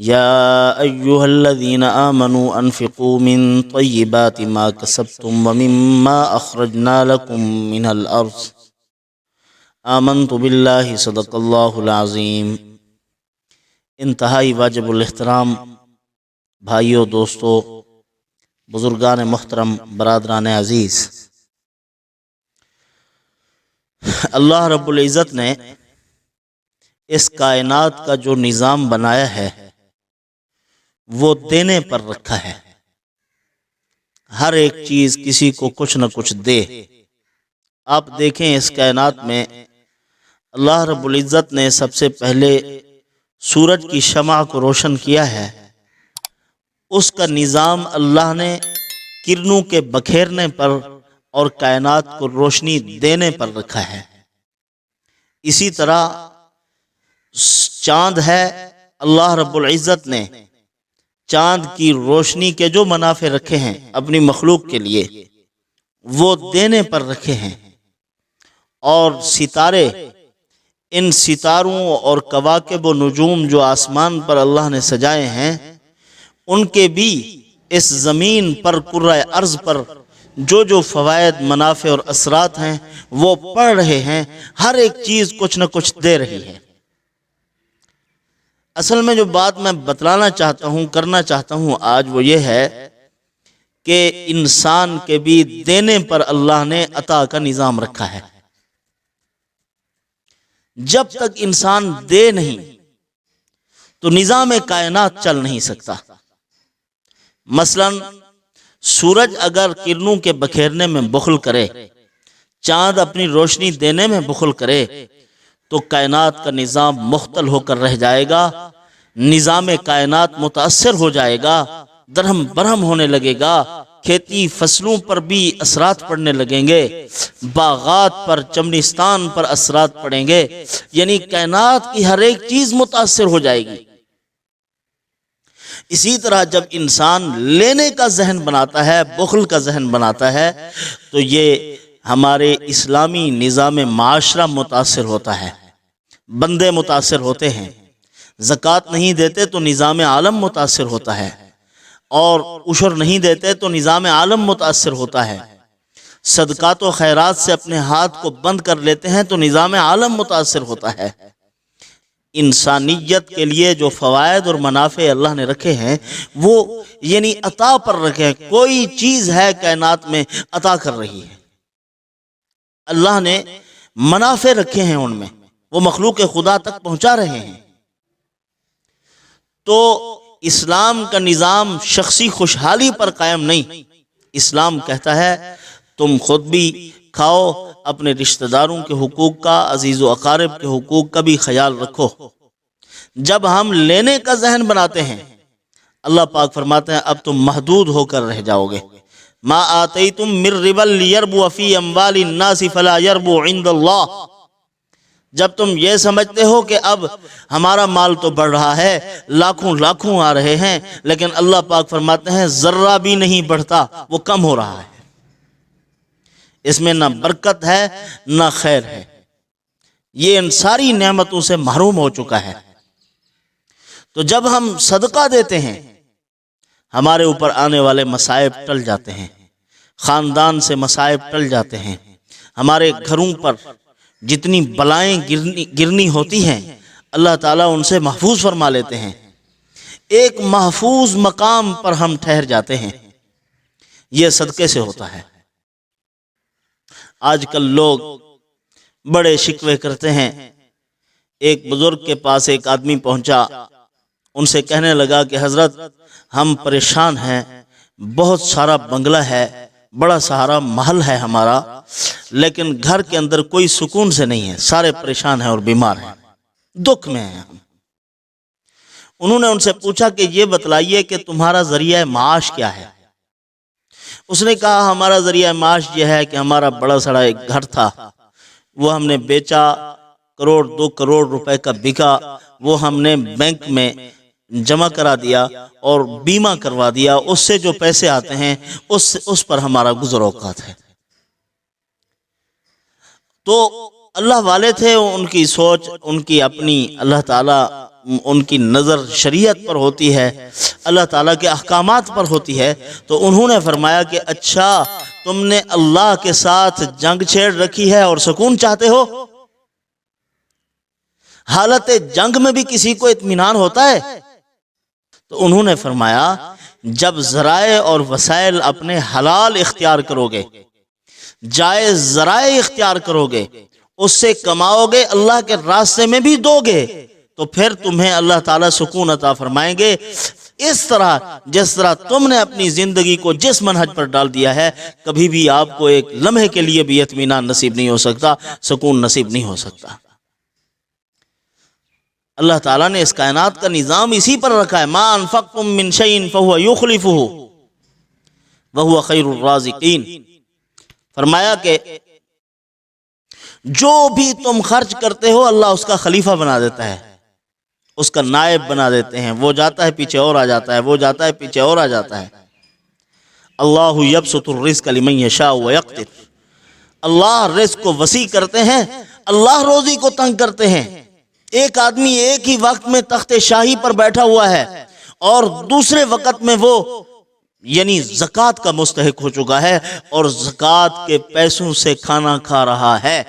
یا ایہا الذین آمنوا انفقوا من طیبات ما کسبتم ومما اخرجنا لکم من الارض آمنت باللہ صدق اللہ العظیم۔ انتہائی واجب الاحترام بھائیوں، دوستوں، بزرگان محترم، برادران عزیز، اللہ رب العزت نے اس کائنات کا جو نظام بنایا ہے وہ دینے پر رکھا ہے۔ ہر ایک چیز کسی کو کچھ نہ کچھ دے۔ آپ دیکھیں اس کائنات میں اللہ رب العزت نے سب سے پہلے سورج کی شمع کو روشن کیا ہے۔ اس کا نظام اللہ نے کرنوں کے بکھیرنے پر اور کائنات کو روشنی دینے پر رکھا ہے۔ اسی طرح چاند ہے، اللہ رب العزت نے چاند کی روشنی کے جو منافع رکھے ہیں اپنی مخلوق کے لیے وہ دینے پر رکھے ہیں۔ اور ستارے، ان ستاروں اور کواکب و نجوم جو آسمان پر اللہ نے سجائے ہیں، ان کے بھی اس زمین پر کرۂ ارض پر جو فوائد، منافع اور اثرات ہیں وہ پڑ رہے ہیں۔ ہر ایک چیز کچھ نہ کچھ دے رہی ہے۔ اصل میں جو بات میں بتلانا چاہتا ہوں، کرنا چاہتا ہوں آج، وہ یہ ہے کہ انسان کے بھی دینے پر اللہ نے عطا کا نظام رکھا ہے۔ جب تک انسان دے نہیں تو نظام کائنات چل نہیں سکتا۔ مثلا سورج اگر کرنوں کے بکھیرنے میں بخل کرے، چاند اپنی روشنی دینے میں بخل کرے، تو کائنات کا نظام مختل ہو کر رہ جائے گا، نظام کائنات متاثر ہو جائے گا، درہم برہم ہونے لگے گا، کھیتی فصلوں پر بھی اثرات پڑنے لگیں گے، باغات پر، چمنستان پر اثرات پڑیں گے، یعنی کائنات کی ہر ایک چیز متاثر ہو جائے گی۔ اسی طرح جب انسان لینے کا ذہن بناتا ہے، بخل کا ذہن بناتا ہے، تو یہ ہمارے اسلامی نظام معاشرہ متاثر ہوتا ہے، بندے متاثر ہوتے ہیں۔ زکوٰۃ نہیں دیتے تو نظام عالم متاثر ہوتا ہے، اور عشر نہیں دیتے تو نظام عالم متاثر ہوتا ہے۔ صدقات و خیرات سے اپنے ہاتھ کو بند کر لیتے ہیں تو نظام عالم متاثر ہوتا ہے۔ انسانیت کے لیے جو فوائد اور منافع اللہ نے رکھے ہیں وہ یعنی عطا پر رکھے ہیں۔ کوئی چیز ہے کائنات میں عطا کر رہی ہے، اللہ نے منافع رکھے ہیں، ان میں وہ مخلوق خدا تک پہنچا رہے ہیں۔ تو اسلام کا نظام شخصی خوشحالی پر قائم نہیں۔ اسلام کہتا ہے تم خود بھی کھاؤ، اپنے رشتہ داروں کے حقوق کا، عزیز و اقارب کے حقوق کا بھی خیال رکھو۔ جب ہم لینے کا ذہن بناتے ہیں، اللہ پاک فرماتے ہیں اب تم محدود ہو کر رہ جاؤ گے۔ ما آتیتم من ربا لیربو فی اموال الناس فلا یربو عند اللہ۔ جب تم یہ سمجھتے ہو کہ اب ہمارا مال تو بڑھ رہا ہے، لاکھوں آ رہے ہیں، لیکن اللہ پاک فرماتے ہیں ذرہ بھی نہیں بڑھتا، وہ کم ہو رہا ہے، اس میں نہ برکت ہے نہ خیر ہے، یہ ان ساری نعمتوں سے محروم ہو چکا ہے۔ تو جب ہم صدقہ دیتے ہیں، ہمارے اوپر آنے والے مصائب ٹل جاتے ہیں، خاندان سے مصائب ٹل جاتے ہیں، ہمارے گھروں پر جتنی بلائیں گرنی ہوتی ہیں اللہ تعالیٰ ان سے محفوظ فرما لیتے ہیں، ایک محفوظ مقام پر ہم ٹھہر جاتے ہیں۔ یہ صدقے سے ہوتا ہے۔ آج کل لوگ بڑے شکوے کرتے ہیں۔ ایک بزرگ کے پاس ایک آدمی پہنچا، ان سے کہنے لگا کہ حضرت ہم پریشان ہیں، بہت سارا بنگلہ ہے، بڑا سارا محل ہے ہمارا، لیکن گھر کے اندر کوئی سکون سے نہیں ہے، سارے پریشان ہیں اور بیمار ہیں، دکھ میں ہیں ہم۔ انہوں نے ان سے پوچھا کہ یہ بتلائیے کہ تمہارا ذریعہ معاش کیا ہے؟ اس نے کہا ہمارا ذریعہ معاش یہ ہے کہ ہمارا بڑا سڑا ایک گھر تھا، وہ ہم نے بیچا، 1-2 کروڑ روپے کا بکا، وہ ہم نے بینک میں جمع کرا دیا اور بیمہ کروا دیا، اس سے جو پیسے آتے ہیں اس پر ہمارا گزر اوقات ہے۔ تو اللہ والے تھے، ان کی سوچ، ان کی اپنی، اللہ تعالیٰ ان کی نظر شریعت پر ہوتی ہے، اللہ تعالیٰ کے احکامات پر ہوتی ہے، تو انہوں نے فرمایا کہ اچھا تم نے اللہ کے ساتھ جنگ چھیڑ رکھی ہے اور سکون چاہتے ہو؟ حالت جنگ میں بھی کسی کو اطمینان ہوتا ہے؟ تو انہوں نے فرمایا جب ذرائع اور وسائل اپنے حلال اختیار کرو گے، جائز ذرائع اختیار کرو گے، اس سے کماؤ گے، اللہ کے راستے میں بھی دو گے، تو پھر تمہیں اللہ تعالیٰ سکون عطا فرمائیں گے، اس طرح جس طرح تم نے اپنی زندگی کو جس منہج پر ڈال دیا ہے، کبھی بھی آپ کو ایک لمحے کے لیے بھی اطمینان نصیب نہیں ہو سکتا، سکون نصیب نہیں ہو سکتا۔ اللہ تعالیٰ نے اس کائنات کا نظام اسی پر رکھا ہے، ما انفقتم من شیء فهو یخلفہ وہو خیر الرازقین۔ فرمایا کہ جو بھی تم خرچ کرتے ہو اللہ اس کا خلیفہ بنا دیتا ہے، اس کا نائب بنا دیتے ہیں، وہ جاتا ہے پیچھے اور آ جاتا ہے، وہ جاتا ہے پیچھے اور آ جاتا ہے۔ اللہ یبسط الرزق لمن یشاء ویقدر، اللہ رزق کو وسیع کرتے ہیں، اللہ روزی کو تنگ کرتے ہیں۔ ایک آدمی ایک ہی وقت میں تخت شاہی پر بیٹھا ہوا ہے اور دوسرے وقت میں وہ یعنی زکوٰۃ کا مستحق ہو چکا ہے اور زکوٰۃ کے پیسوں سے کھانا کھا رہا ہے۔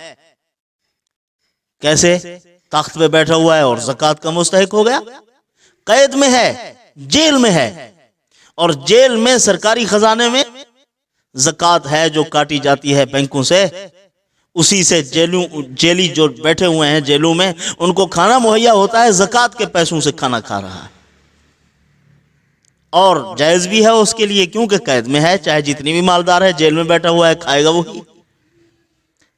کیسے؟ تخت پہ بیٹھا ہوا ہے اور زکوٰۃ کا مستحق ہو گیا، قید میں ہے، جیل میں ہے، اور جیل میں سرکاری خزانے میں زکوٰۃ ہے جو کاٹی جاتی ہے بینکوں سے، اسی سے جیلی جو بیٹھے ہوئے ہیں جیلوں میں ان کو کھانا مہیا ہوتا ہے، زکوٰۃ کے پیسوں سے کھانا کھا رہا ہے، اور جائز بھی ہے اس کے لیے کیونکہ قید میں ہے، چاہے جتنی بھی مالدار ہے جیل میں بیٹھا ہوا ہے کھائے گا وہی۔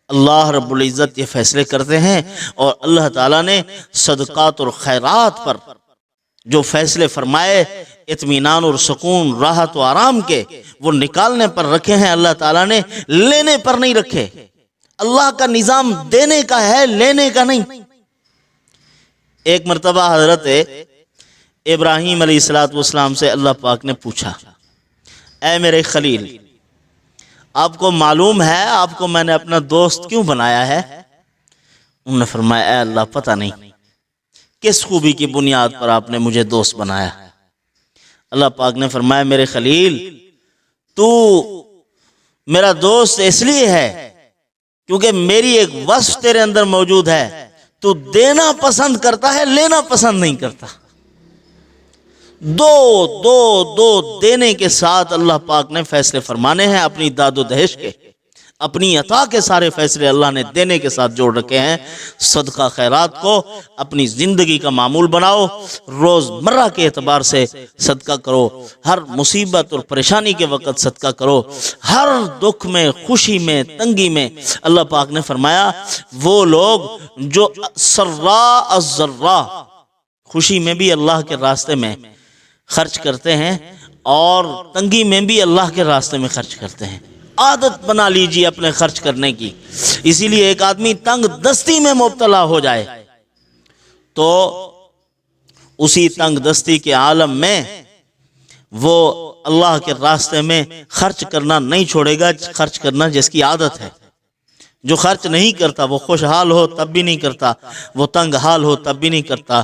اللہ رب العزت یہ فیصلے کرتے ہیں، اور اللہ تعالیٰ نے صدقات اور خیرات پر جو فیصلے فرمائے، اطمینان اور سکون، راحت و آرام کے، وہ نکالنے پر رکھے ہیں اللہ تعالیٰ نے، لینے پر نہیں رکھے۔ اللہ کا نظام دینے کا ہے، لینے کا نہیں۔ ایک مرتبہ حضرت ابراہیم علیہ السلام سے اللہ پاک نے پوچھا، اے میرے خلیل، آپ کو معلوم ہے آپ کو میں نے اپنا دوست کیوں بنایا ہے؟ انہوں نے فرمایا اے اللہ پتہ نہیں، کس خوبی کی بنیاد پر آپ نے مجھے دوست بنایا؟ اللہ پاک نے فرمایا میرے خلیل، تو میرا دوست اس لیے ہے کیونکہ میری ایک وصف تیرے اندر موجود ہے، تو دینا پسند کرتا ہے، لینا پسند نہیں کرتا۔ دو دینے کے ساتھ اللہ پاک نے فیصلے فرمانے ہیں، اپنی داد و دہش کے، اپنی عطا کے سارے فیصلے اللہ نے دینے کے ساتھ جوڑ رکھے ہیں۔ صدقہ خیرات کو اپنی زندگی کا معمول بناؤ، روز مرہ کے اعتبار سے صدقہ کرو، ہر مصیبت اور پریشانی کے وقت صدقہ کرو، ہر دکھ میں، خوشی میں، تنگی میں۔ اللہ پاک نے فرمایا وہ لوگ جو سراء الضراء، خوشی میں بھی اللہ کے راستے میں خرچ کرتے ہیں اور تنگی میں بھی اللہ کے راستے میں خرچ کرتے ہیں، عادت بنا لیجیے اپنے خرچ کرنے کی۔ اسی لیے ایک آدمی تنگ دستی میں مبتلا ہو جائے تو اسی تنگ دستی کے عالم میں وہ اللہ کے راستے میں خرچ کرنا نہیں چھوڑے گا، خرچ کرنا جس کی عادت ہے۔ جو خرچ نہیں کرتا وہ خوشحال ہو تب بھی نہیں کرتا، وہ تنگ حال ہو تب بھی نہیں کرتا۔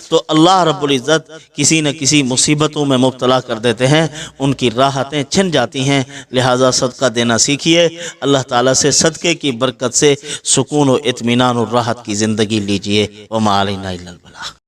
تو اللہ رب العزت کسی نہ کسی مصیبتوں میں مبتلا کر دیتے ہیں، ان کی راحتیں چھن جاتی ہیں، لہٰذا صدقہ دینا سیکھیے، اللہ تعالیٰ سے صدقے کی برکت سے سکون و اطمینان اور راحت کی زندگی لیجیے۔ وما علینا الا البلاغ۔